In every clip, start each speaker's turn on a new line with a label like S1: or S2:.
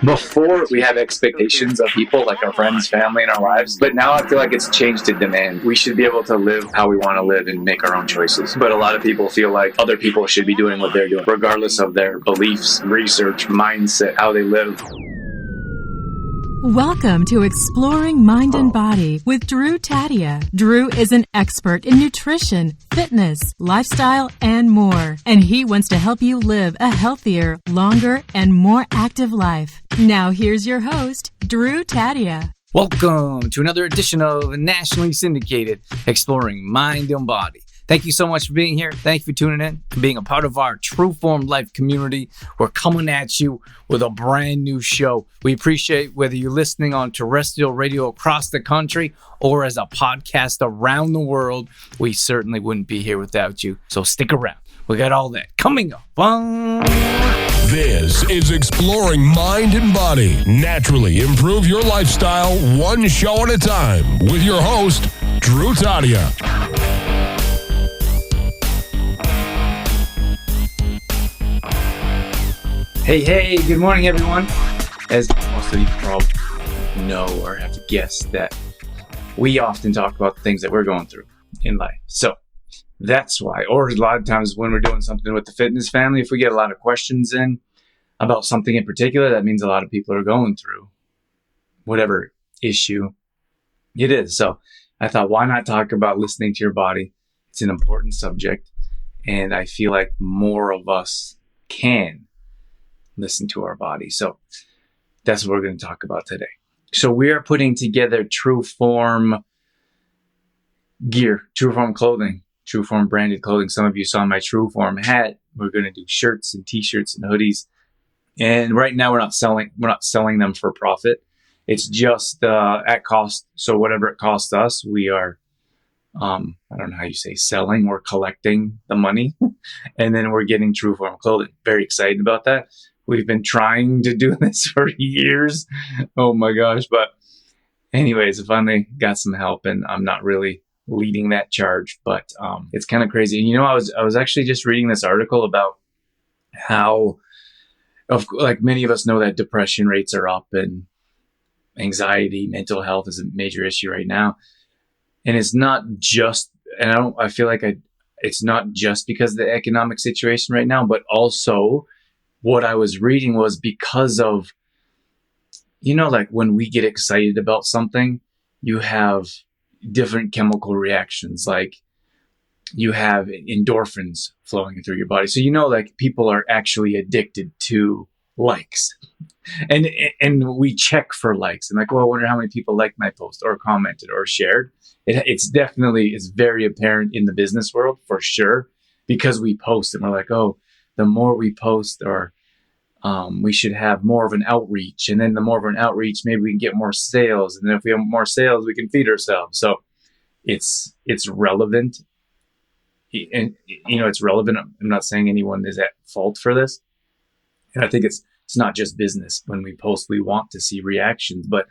S1: Before, we have expectations of people, like our friends, family, and our lives. But now I feel like it's changed to demand. We should be able to live how we want to live and make our own choices. But a lot of people feel like other people should be doing what they're doing, regardless of their beliefs, research, mindset, how they live.
S2: Welcome to Exploring Mind and Body with Drew Tadia. Drew is an expert in nutrition, fitness, lifestyle, and more. And he wants to help you live a healthier, longer, and more active life. Now here's your host, Drew Tadia.
S3: Welcome to another edition of nationally syndicated Exploring Mind and Body. Thank you so much for being here. Thank you for tuning in, for being a part of our True Form Life community. We're coming at you with a brand new show. We appreciate whether you're listening on terrestrial radio across the country or as a podcast around the world. We certainly wouldn't be here without you. So stick around. We got all that coming up.
S4: This is Exploring Mind and Body. Naturally improve your lifestyle one show at a time with your host, Drew Tadia.
S1: Hey, good morning, everyone. As most of you probably know or have guessed, that we often talk about the things that we're going through in life. So that's why, or a lot of times when we're doing something with the fitness family, if we get a lot of questions in about something in particular, that means a lot of people are going through whatever issue it is. So I thought, why not talk about listening to your body? It's an important subject, and I feel like more of us can listen to our body. So that's what we're going to talk about today. So we are putting together True Form gear, True Form clothing, True Form branded clothing. Some of you saw my True Form hat. We're going to do shirts and t-shirts and hoodies. And right now we're not selling them for profit. It's just at cost. So whatever it costs us, we are I don't know how you say selling. We're collecting the money and then we're getting True Form clothing. Very excited about that. We've been trying to do this for years. Oh my gosh. But anyways, I finally got some help, and I'm not really leading that charge, but it's kind of crazy. And I was actually just reading this article about how, like many of us know, that depression rates are up and anxiety, mental health is a major issue right now. And it's not just, it's not just because of the economic situation right now, but also what I was reading was because of, like when we get excited about something, you have different chemical reactions. Like you have endorphins flowing through your body. So, like people are actually addicted to likes, and we check for likes and like, well, I wonder how many people liked my post or commented or shared. It's very apparent in the business world for sure, because we post and we're like, oh, the more we post, or we should have more of an outreach. And then the more of an outreach, maybe we can get more sales. And then if we have more sales, we can feed ourselves. So it's relevant. And, it's relevant. I'm not saying anyone is at fault for this. And I think it's not just business. When we post, we want to see reactions, but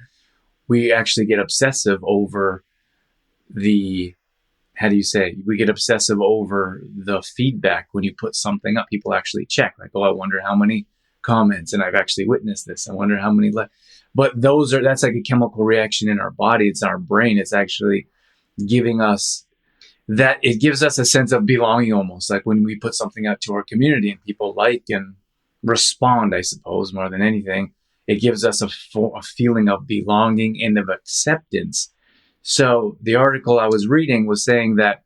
S1: we actually get obsessive over we get obsessive over the feedback. When you put something up, people actually check, like, oh, I wonder how many comments, and I've actually witnessed this. I wonder how many but that's like a chemical reaction in our body. It's our brain. It's actually giving us that. It gives us a sense of belonging, almost like when we put something out to our community and people like and respond, I suppose, more than anything. It gives us a feeling of belonging and of acceptance. So the article I was reading was saying that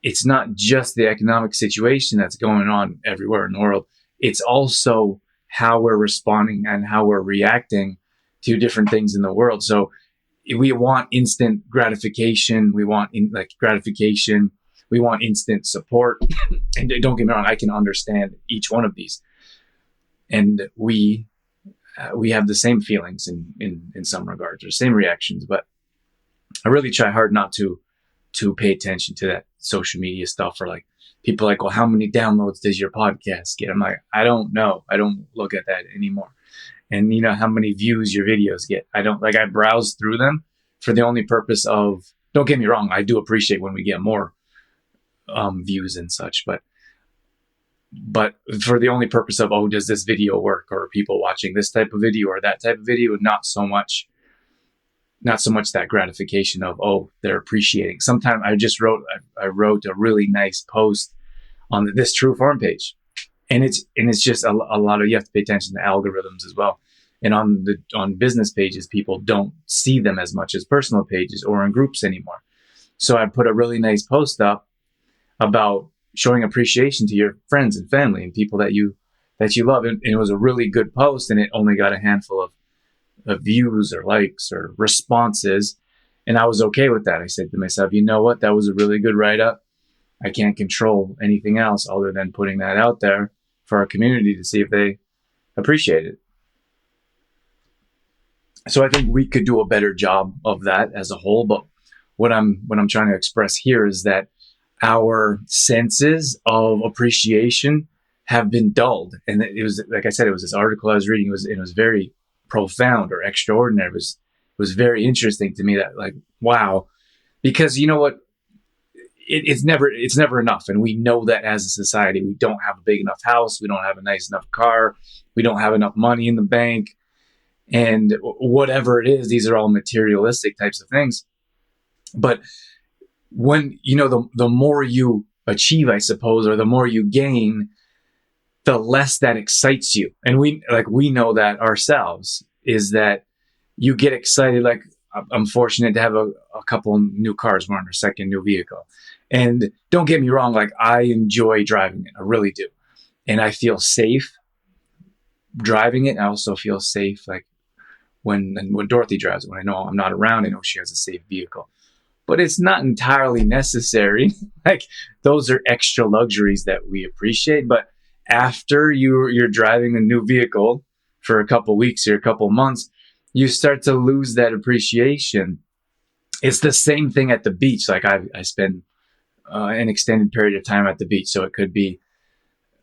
S1: it's not just the economic situation that's going on everywhere in the world. It's also how we're responding and how we're reacting to different things in the world. So we want instant gratification. We want gratification. We want instant support. And don't get me wrong, I can understand each one of these. And we have the same feelings in some regards, or same reactions, but I really try hard not to pay attention to that social media stuff, or like people like, well, how many downloads does your podcast get? I'm like, I don't know. I don't look at that anymore. And how many views your videos get. I browse through them for the only purpose of, don't get me wrong, I do appreciate when we get more views and such, but but for the only purpose of, oh, does this video work, or are people watching this type of video or that type of video? Not so much that gratification of, oh, they're appreciating. Sometimes I wrote a really nice post on this True Form page, and it's just a lot of, you have to pay attention to algorithms as well. And on business pages, people don't see them as much as personal pages or in groups anymore. So I put a really nice post up about showing appreciation to your friends and family and people that you love. And it was a really good post, and it only got a handful of views or likes or responses. And I was okay with that. I said to myself, you know what? That was a really good write-up. I can't control anything else other than putting that out there for our community to see if they appreciate it. So I think we could do a better job of that as a whole. But what I'm trying to express here is that our senses of appreciation have been dulled. And it was, like I said, it was this article I was reading. It was very profound or extraordinary. It was very interesting to me that, like, wow, because you know what? It's never enough. And we know that as a society, we don't have a big enough house. We don't have a nice enough car. We don't have enough money in the bank. And whatever it is, these are all materialistic types of things. But when, the more you achieve, I suppose, or the more you gain, the less that excites you. And we know that ourselves, is that you get excited. Like, I'm fortunate to have a couple new cars. We're on our second new vehicle. And don't get me wrong, like, I enjoy driving it. I really do. And I feel safe driving it. I also feel safe, like, when Dorothy drives it, when I know I'm not around, I know she has a safe vehicle. But it's not entirely necessary. Like, those are extra luxuries that we appreciate. But after you're driving a new vehicle for a couple weeks or a couple months, you start to lose that appreciation. It's the same thing at the beach. Like, I spend an extended period of time at the beach, so it could be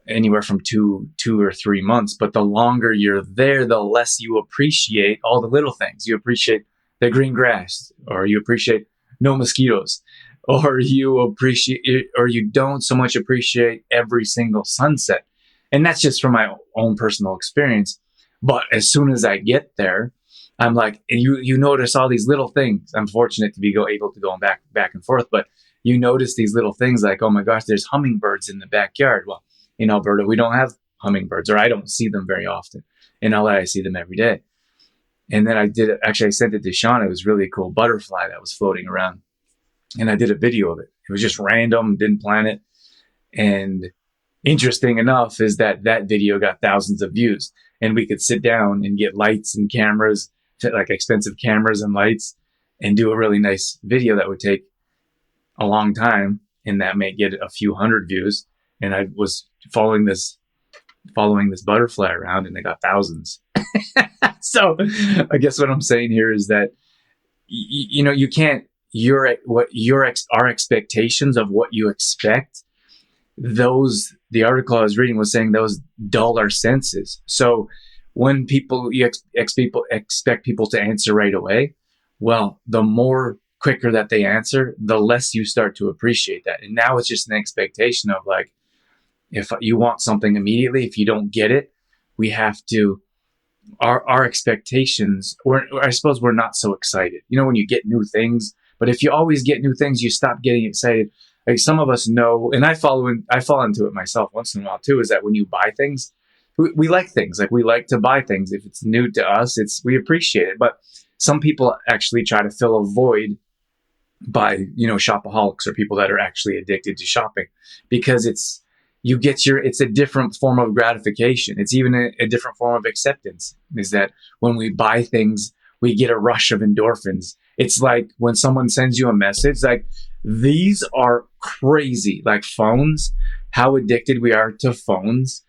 S1: anywhere from two or 3 months. But the longer you're there, the less you appreciate all the little things. You appreciate the green grass, or you appreciate no mosquitoes, or you don't so much appreciate every single sunset. And that's just from my own personal experience. But as soon as I get there, I'm like, and you notice all these little things. I'm fortunate to be able to go back and forth, but you notice these little things like, oh my gosh, there's hummingbirds in the backyard. Well, in Alberta, we don't have hummingbirds, or I don't see them very often. In LA, I see them every day. And then I sent it to Sean. It was a really cool butterfly that was floating around. And I did a video of it. It was just random, didn't plan it. And interesting enough is that video got thousands of views. And we could sit down and get lights and cameras, like expensive cameras and lights, and do a really nice video that would take a long time, and that may get a few hundred views. And I was following this butterfly around, and it got thousands. So I guess what I'm saying here is that, you can't, our expectations of what you expect, the article I was reading was saying those dull our senses. So when you expect people to answer right away, well, the more quicker that they answer, the less you start to appreciate that. And now it's just an expectation of, like, if you want something immediately, if you don't get it, we have to, our expectations, or I suppose we're not so excited. When you get new things, but if you always get new things, you stop getting excited. Like, some of us know, and I fall into it myself once in a while too, is that when you buy things, we like things. Like, we like to buy things. If it's new to us, we appreciate it. But some people actually try to fill a void by, shopaholics, or people that are actually addicted to shopping, because it's a different form of gratification. It's even a different form of acceptance, is that when we buy things, we get a rush of endorphins. It's like when someone sends you a message, like, these are crazy, like phones, how addicted we are to phones.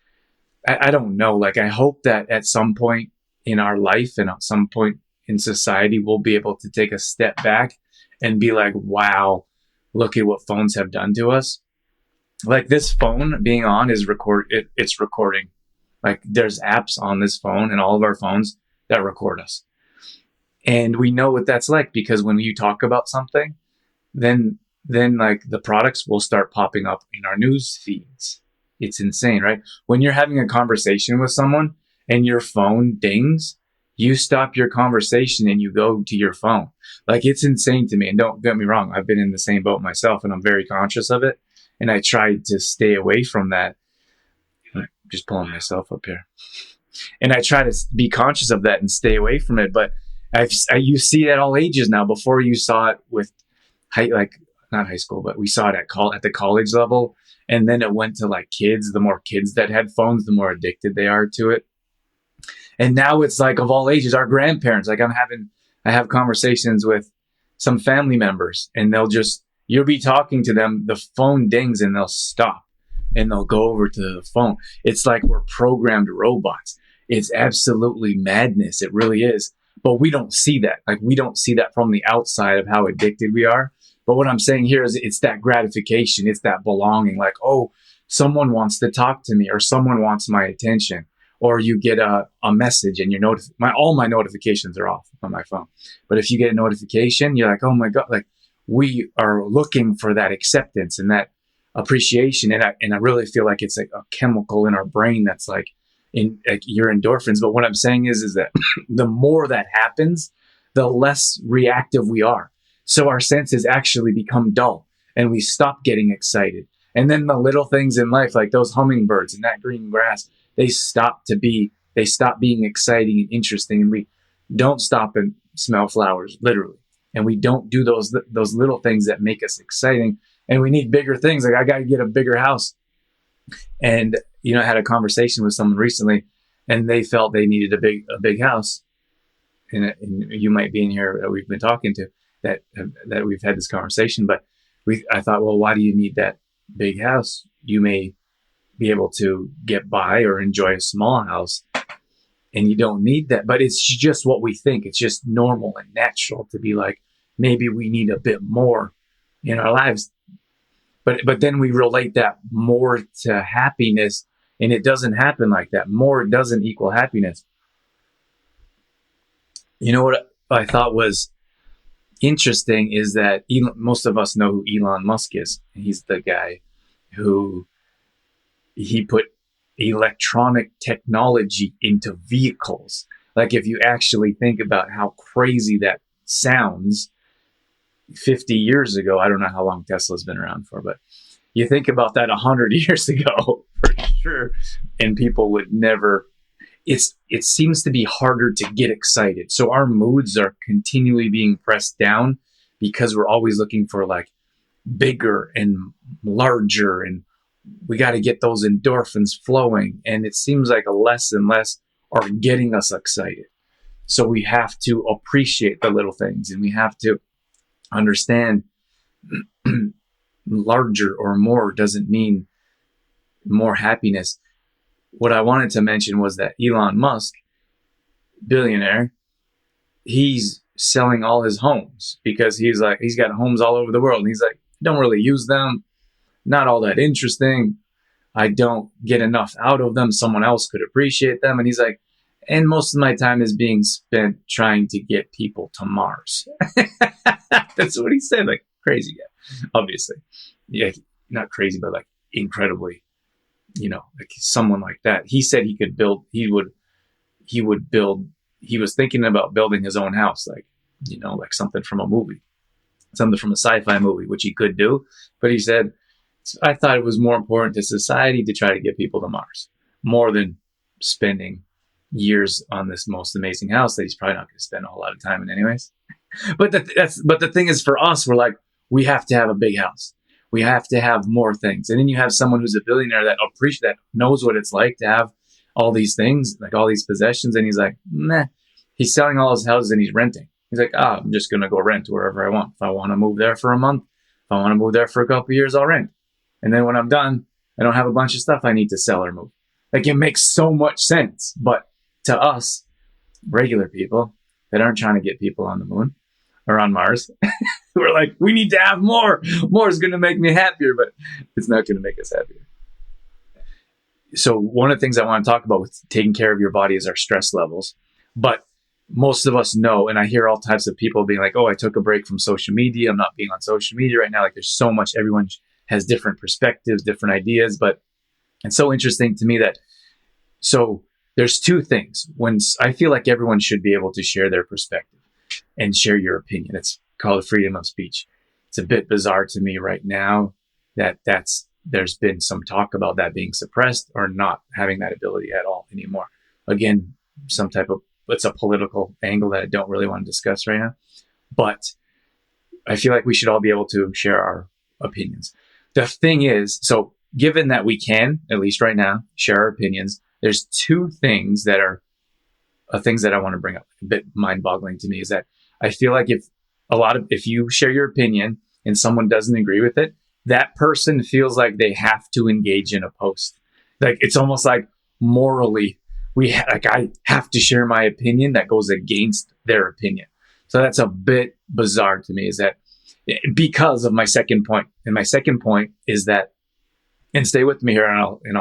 S1: I don't know. Like, I hope that at some point in our life and at some point in society, we'll be able to take a step back and be like, wow, look at what phones have done to us. Like, this phone being on it's recording. Like, there's apps on this phone and all of our phones that record us. And we know what that's like, because when you talk about something, then like the products will start popping up in our news feeds. It's insane, right? When you're having a conversation with someone and your phone dings, you stop your conversation and you go to your phone. Like, it's insane to me. And don't get me wrong, I've been in the same boat myself and I'm very conscious of it. And I try to stay away from that. I'm just pulling myself up here. And I try to be conscious of that and stay away from it. But you see it at all ages now. Before, you saw it with not high school, but we saw it at the college level. And then it went to like kids. The more kids that had phones, the more addicted they are to it. And now it's like of all ages, our grandparents. Like, I have conversations with some family members, and you'll be talking to them, the phone dings and they'll stop and they'll go over to the phone. It's like we're programmed robots. It's absolutely madness. It really is. But we don't see that. Like, we don't see that from the outside of how addicted we are. But what I'm saying here is it's that gratification. It's that belonging. Like, oh, someone wants to talk to me, or someone wants my attention, or you get a message and all my notifications are off on my phone. But if you get a notification, you're like, oh my God, like, we are looking for that acceptance and that appreciation. And I really feel like it's like a chemical in our brain that's like your endorphins. But what I'm saying is that the more that happens, the less reactive we are. So our senses actually become dull and we stop getting excited. And then the little things in life, like those hummingbirds and that green grass, they stop being exciting and interesting. And we don't stop and smell flowers, literally. And we don't do those little things that make us exciting. And we need bigger things. Like, I got to get a bigger house. And, I had a conversation with someone recently, and they felt they needed a big house. And you might be in here that we've been talking to that we've had this conversation. But I thought, well, why do you need that big house? You may be able to get by or enjoy a small house, and you don't need that. But it's just what we think. It's just normal and natural to be like, maybe we need a bit more in our lives. But then we relate that more to happiness, and it doesn't happen like that. More doesn't equal happiness. You know what I thought was interesting is that most of us know who Elon Musk is. He's the guy who he put electronic technology into vehicles. Like, if you actually think about how crazy that sounds, 50 years ago, I don't know how long Tesla's been around for, but you think about that 100 years ago, for sure, and people would never. It seems to be harder to get excited. So our moods are continually being pressed down because we're always looking for like bigger and larger, and we got to get those endorphins flowing. And it seems like less and less are getting us excited. So we have to appreciate the little things, and we have to understand larger or more doesn't mean more happiness. What I wanted to mention was that Elon Musk, billionaire, he's selling all his homes because he's got homes all over the world. And he's like, don't really use them. Not all that interesting. I don't get enough out of them. Someone else could appreciate them. And he's like, and most of my time is being spent trying to get people to Mars. That's what he said. Like, crazy guy, obviously. Yeah, not crazy, but like incredibly, like someone like that. He said he was thinking about building his own house, like, like something from a movie, something from a sci-fi movie, which he could do. But he said, I thought it was more important to society to try to get people to Mars, more than spending years on this most amazing house that he's probably not going to spend a whole lot of time in anyways. But the thing is, for us, we're like, we have to have a big house. We have to have more things. And then you have someone who's a billionaire that knows what it's like to have all these things, like all these possessions. And he's like, meh. He's selling all his houses and he's renting. He's like, I'm just going to go rent wherever I want. If I want to move there for a month, if I want to move there for a couple of years, I'll rent. And then when I'm done, I don't have a bunch of stuff I need to sell or move. Like, it makes so much sense. But to us, regular people that aren't trying to get people on the moon or on Mars, we're like, we need to have more. More is going to make me happier, but it's not going to make us happier. So one of the things I want to talk about with taking care of your body is our stress levels. But most of us know, and I hear all types of people being like, oh, I took a break from social media. I'm not being on social media right now. Like, there's so much, everyone has different perspectives, different ideas. But It's so interesting to me that, so there's two things. When I feel like everyone should be able to share their perspective and share your opinion. It's called freedom of speech. It's a bit bizarre to me right now that there's been some talk about that being suppressed or not having that ability at all anymore. Again, it's a political angle that I don't really want to discuss right now. But I feel like we should all be able to share our opinions. The thing is, so given that we can, at least right now, share our opinions, there's two things that are things that I want to bring up. A bit mind-boggling to me is that I feel like if you share your opinion and someone doesn't agree with it, that person feels like they have to engage in a post. Like it's almost like morally, I have to share my opinion that goes against their opinion. So that's a bit bizarre to me, is that because of my second point. And my second point is that, and stay with me here, and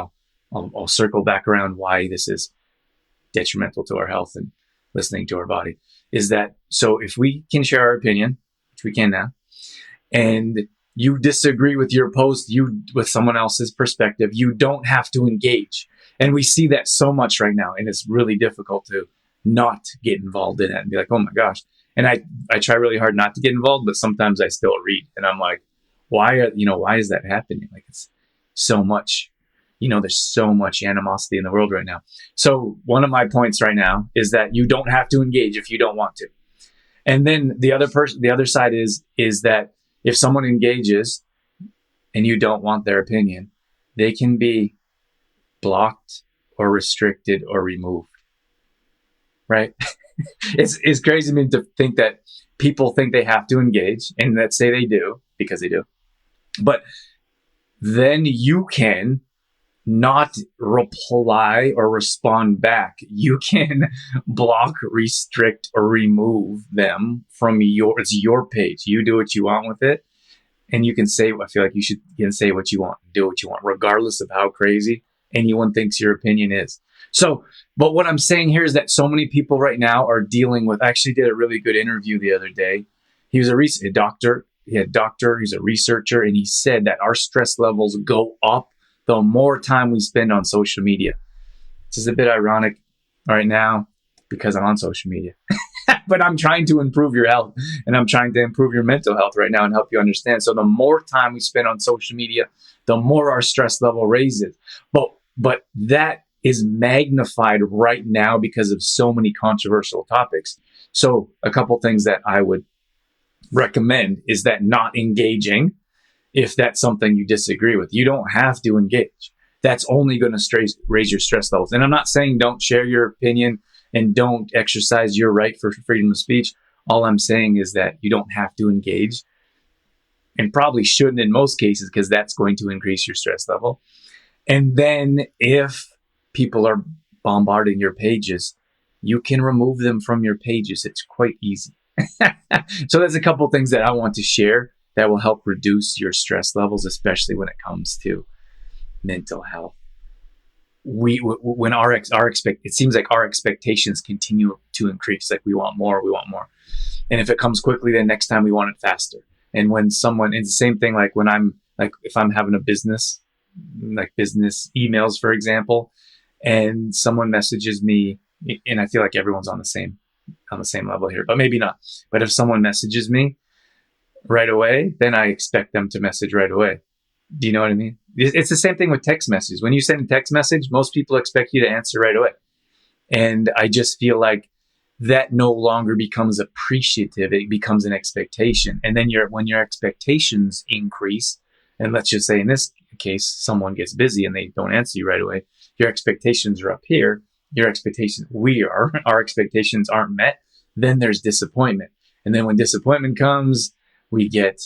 S1: I'll circle back around why this is detrimental to our health and listening to our body, is that, so if we can share our opinion, which we can now, and you disagree with your post, with someone else's perspective, you don't have to engage. And we see that so much right now, and it's really difficult to not get involved in it and be like, oh my gosh. And I try really hard not to get involved, but sometimes I still read, and I'm like, why is that happening? Like, it's so much, there's so much animosity in the world right now. So one of my points right now is that you don't have to engage if you don't want to. And then the other side is that if someone engages and you don't want their opinion, they can be blocked or restricted or removed. Right? It's crazy to me to think that people think they have to engage, and let's say they do, because they do. But then you can not reply or respond back. You can block, restrict, or remove them from it's your page. You do what you want with it. And you can say, I feel like you can say what you want, do what you want, regardless of how crazy anyone thinks your opinion is. So, but what I'm saying here is that so many people right now are dealing with, I actually did a really good interview the other day. He was a doctor. He's a researcher, and he said that our stress levels go up the more time we spend on social media. This is a bit ironic right now because I'm on social media, but I'm trying to improve your health, and I'm trying to improve your mental health right now and help you understand. So the more time we spend on social media, the more our stress level raises. But that is magnified right now because of so many controversial topics. So a couple things that I would recommend is that not engaging, if that's something you disagree with. You don't have to engage. That's only going to raise your stress levels. And I'm not saying don't share your opinion and don't exercise your right for freedom of speech. All I'm saying is that you don't have to engage, and probably shouldn't in most cases, because that's going to increase your stress level. And then if people are bombarding your pages, you can remove them from your pages. It's quite easy. So there's a couple things that I want to share that will help reduce your stress levels, especially when it comes to mental health. When it seems like our expectations continue to increase. Like we want more. And if it comes quickly, then next time we want it faster. And when it's the same thing, like if I'm having a business, like business emails, for example, and someone messages me, and I feel like everyone's on the same level here, but maybe not. But if someone messages me right away, then I expect them to message right away. Do you know what I mean? It's the same thing with text messages. When you send a text message, most people expect you to answer right away. And I just feel like that no longer becomes appreciative. It becomes an expectation. And then when your expectations increase, and let's just say in this case, someone gets busy and they don't answer you right away, your expectations are up here. Our expectations aren't met. Then there's disappointment. And then when disappointment comes, we get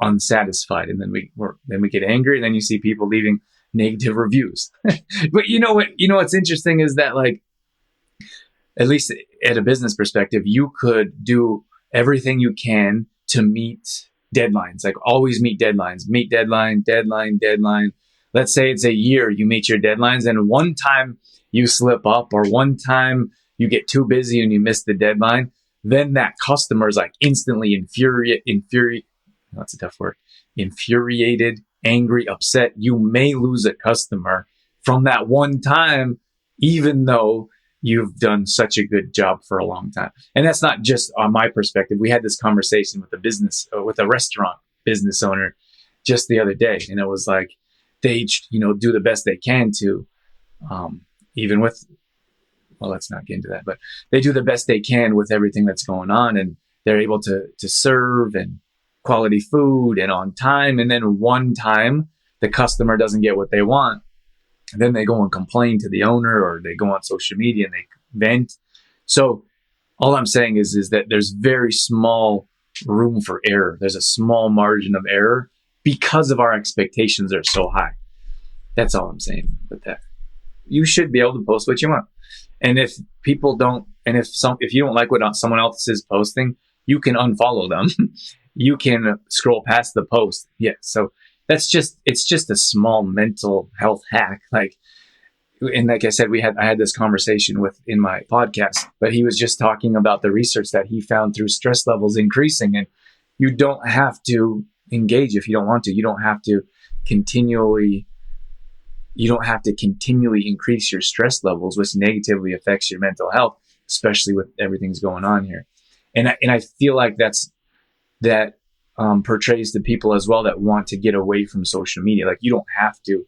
S1: unsatisfied, and then we get angry, and then you see people leaving negative reviews. But what's interesting is that, like, at least at a business perspective, you could do everything you can to meet deadlines. Like, always meet deadlines. Meet deadline. Let's say it's a year you meet your deadlines, and one time you slip up, or one time you get too busy and you miss the deadline, then that customer is like instantly infuriated, angry, upset, you may lose a customer from that one time, even though you've done such a good job for a long time. And that's not just on my perspective. We had this conversation with a restaurant business owner just the other day. And it was like, they, do the best they can to, even with, well, let's not get into that, but they do the best they can with everything that's going on. And they're able to serve and quality food and on time. And then one time the customer doesn't get what they want. Then they go and complain to the owner, or they go on social media and they vent. So all I'm saying is that there's very small room for error. There's a small margin of error because of our expectations are so high. That's all I'm saying with that. You should be able to post what you want. And if people don't, and if you don't like what someone else is posting, you can unfollow them. You can scroll past the post. Yeah. So it's just a small mental health hack. And like I said, I had this conversation in my podcast, but he was just talking about the research that he found through stress levels increasing. And you don't have to engage if you don't want to. You don't have to continually increase your stress levels, which negatively affects your mental health, especially with everything's going on here. And I feel like that portrays the people as well that want to get away from social media. Like, you don't have to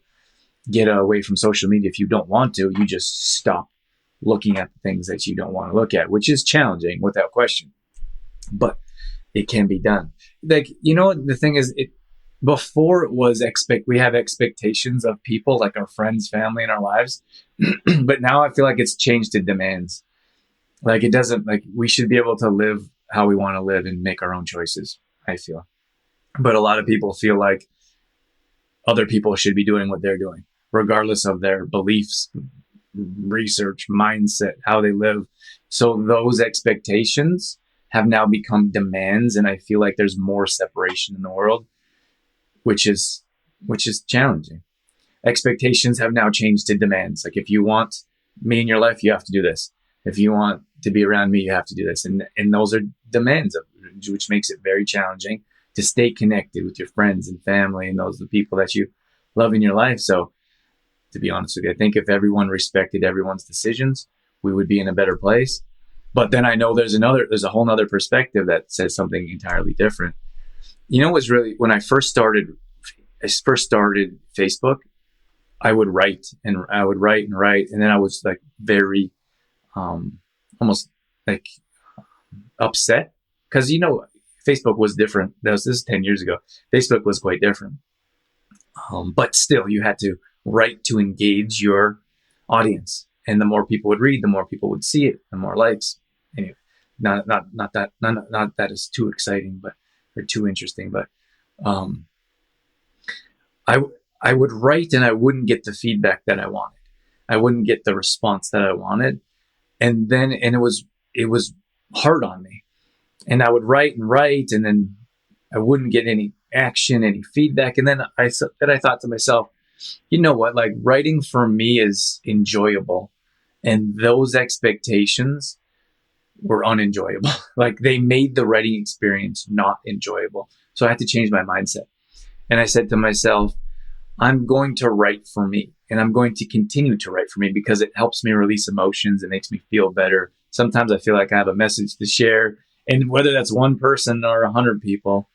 S1: get away from social media if you don't want to. You just stop looking at the things that you don't want to look at, which is challenging without question, but it can be done. Like, the thing is, before it was we have expectations of people, like our friends, family, and our lives. But now I feel like it's changed to demands. Like, we should be able to live how we want to live and make our own choices, I feel. But a lot of people feel like other people should be doing what they're doing, regardless of their beliefs, research, mindset, how they live. So those expectations have now become demands. And I feel like there's more separation in the world, which is challenging. Expectations have now changed to demands. Like, if you want me in your life, you have to do this. If you want to be around me, you have to do this. And those are demands, which makes it very challenging to stay connected with your friends and family, and those are the people that you love in your life. So, to be honest with you, I think if everyone respected everyone's decisions, we would be in a better place. But then I know there's a whole nother perspective that says something entirely different. What's really, when I first started Facebook, I would write and write. And then I was like very, almost like upset because, Facebook was different. This is 10 years ago. Facebook was quite different. But still, you had to write to engage your audience. And the more people would read, the more people would see it, the more likes. Anyway, not that is too exciting, or too interesting, but I would write and I wouldn't get the feedback that I wanted. I wouldn't get the response that I wanted. And it was hard on me. And I would write and then I wouldn't get any action, any feedback. And then I thought to myself, you know what, like, writing for me is enjoyable. And those expectations were unenjoyable. Like, they made the writing experience not enjoyable. So I had to change my mindset. And I said to myself, I'm going to write for me, and I'm going to continue to write for me because it helps me release emotions. It makes me feel better. Sometimes I feel like I have a message to share, and whether that's one person or 100 people,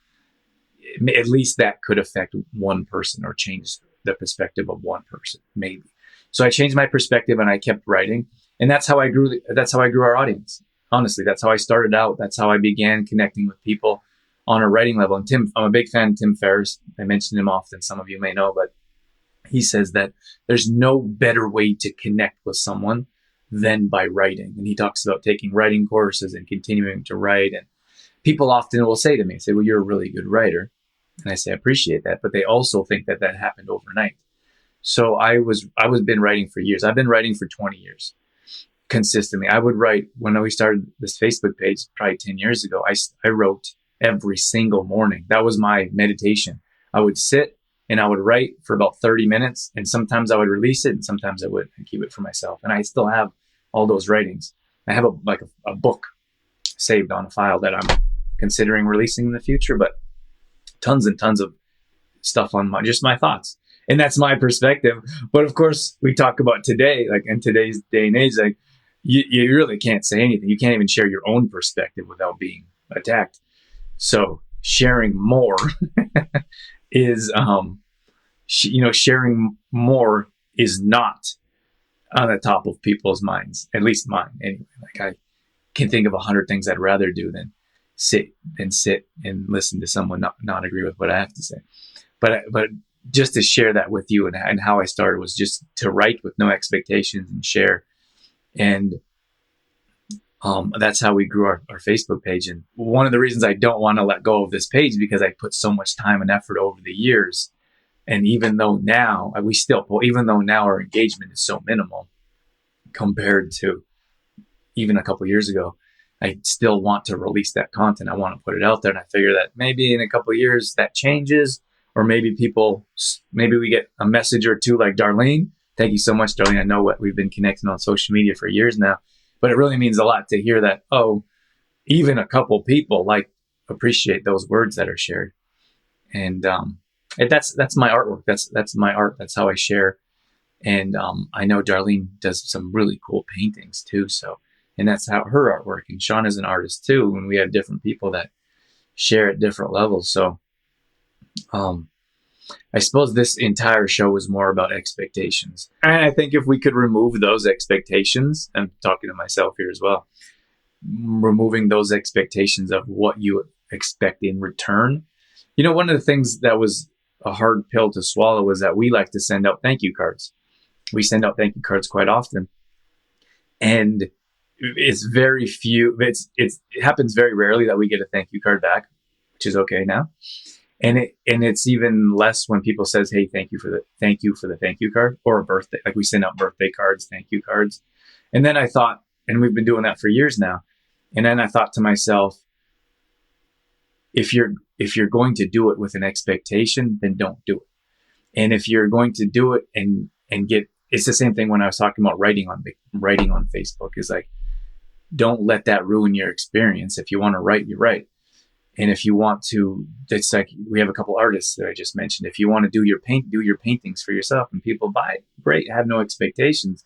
S1: at least that could affect one person or change the perspective of one person, maybe. So I changed my perspective and I kept writing, and that's how I grew our audience. Honestly, that's how I started out. That's how I began connecting with people on a writing level. And I'm a big fan of Tim Ferriss. I mention him often. Some of you may know, but he says that there's no better way to connect with someone than by writing. And he talks about taking writing courses and continuing to write. And people often will say to me, well, you're a really good writer. And I say, I appreciate that. But they also think that happened overnight. So I was been writing for years. I've been writing for 20 years consistently. I would write when we started this Facebook page probably 10 years ago. I wrote every single morning. That was my meditation. I would sit and I would write for about 30 minutes. And sometimes I would release it and sometimes I would keep it for myself. And I still have all those writings. I have a book saved on a file that I'm considering releasing in the future, but tons and tons of stuff on just my thoughts. And that's my perspective. But of course, we talk about today, like in today's day and age, like you really can't say anything. You can't even share your own perspective without being attacked. So sharing more is, sharing more is not on the top of people's minds, at least mine anyway. Like I can think of 100 things I'd rather do than sit and listen to someone not agree with what I have to say. But just to share that with you and how I started was just to write with no expectations and share. And that's how we grew our Facebook page. And one of the reasons I don't want to let go of this page because I put so much time and effort over the years. And even though now our engagement is so minimal compared to even a couple years ago, I still want to release that content. I want to put it out there. And I figure that maybe in a couple of years that changes, or maybe we get a message or two like Darlene. Thank you so much, Darlene. I know what we've been connecting on social media for years now, but it really means a lot to hear that, even a couple people appreciate those words that are shared. And that's my artwork. That's my art. That's how I share. And I know Darlene does some really cool paintings too. And that's how her artwork. And Sean is an artist too. And we have different people that share at different levels. So I suppose this entire show was more about expectations. And I think if we could remove those expectations, I'm talking to myself here as well, removing those expectations of what you expect in return. One of the things that was a hard pill to swallow was that we like to send out thank you cards. We send out thank you cards quite often. And it's very few, it happens very rarely that we get a thank you card back, which is okay now. And it's even less when people says, "Hey, thank you for the thank you card," or a birthday. Like we send out birthday cards, thank you cards. And then I thought, and we've been doing that for years now. And then I thought to myself, if you're going to do it with an expectation, then don't do it. And if you're going to do it and it's the same thing when I was talking about writing on Facebook, is like, don't let that ruin your experience. If you want to write, you write. And if you want to, it's like we have a couple artists that I just mentioned. If you want to do your paintings for yourself and people buy it, great, have no expectations.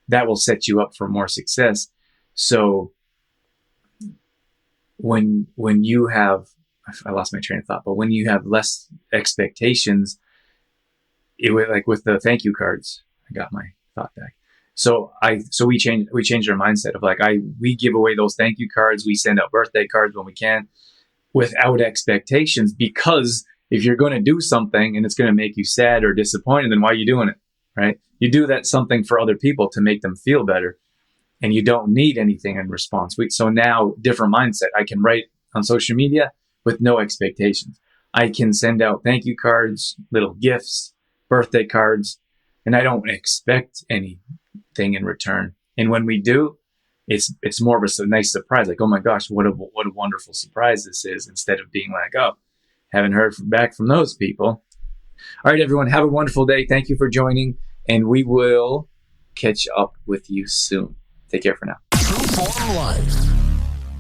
S1: That will set you up for more success. So when you have, I lost my train of thought, but when you have less expectations, it would, like with the thank you cards, I got my thought back. So we changed our mindset of we give away those thank you cards. We send out birthday cards when we can, without expectations, because if you're going to do something and it's going to make you sad or disappointed, then why are you doing it, right? You do that something for other people to make them feel better, and you don't need anything in response. So now, different mindset. I can write on social media with no expectations. I can send out thank you cards, little gifts, birthday cards, and I don't expect anything in return. And when we do, it's more of a nice surprise. Like, oh my gosh, what a wonderful surprise this is, instead of being like, oh, haven't heard back from those people. All right, everyone, have a wonderful day. Thank you for joining, and we will catch up with you soon. Take care for now.
S4: True Form Life.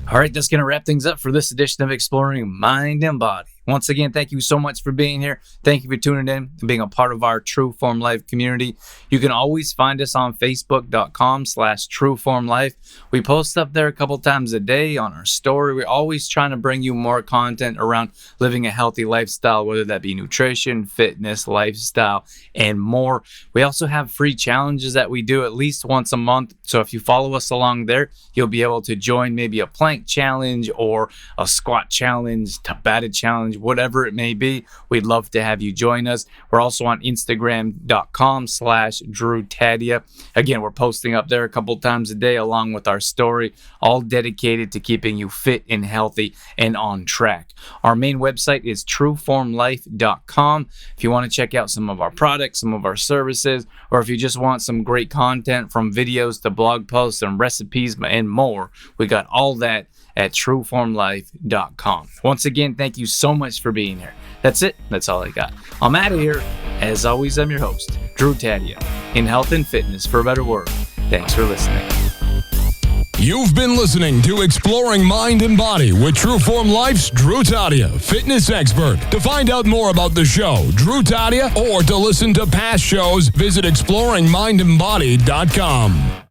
S3: All right, that's going to wrap things up for this edition of Exploring Mind and Body. Once again, thank you so much for being here. Thank you for tuning in and being a part of our True Form Life community. You can always find us on Facebook.com/TrueFormLife. We post up there a couple times a day on our story. We're always trying to bring you more content around living a healthy lifestyle, whether that be nutrition, fitness, lifestyle, and more. We also have free challenges that we do at least once a month. So if you follow us along there, you'll be able to join maybe a plank challenge or a squat challenge, Tabata challenge, whatever it may be. We'd love to have you join us. We're also on Instagram.com/DrewTadia. Again, we're posting up there a couple times a day along with our story, all dedicated to keeping you fit and healthy and on track. Our main website is trueformlife.com. If you want to check out some of our products, some of our services, or if you just want some great content from videos to blog posts and recipes and more, we got all that at trueformlife.com. Once again, thank you so much for being here. That's it. That's all I got. I'm out of here. As always, I'm your host, Drew Tadia, in health and fitness for a better world. Thanks for listening.
S4: You've been listening to Exploring Mind and Body with Trueform Life's Drew Tadia, fitness expert. To find out more about the show, Drew Tadia, or to listen to past shows, visit exploringmindandbody.com.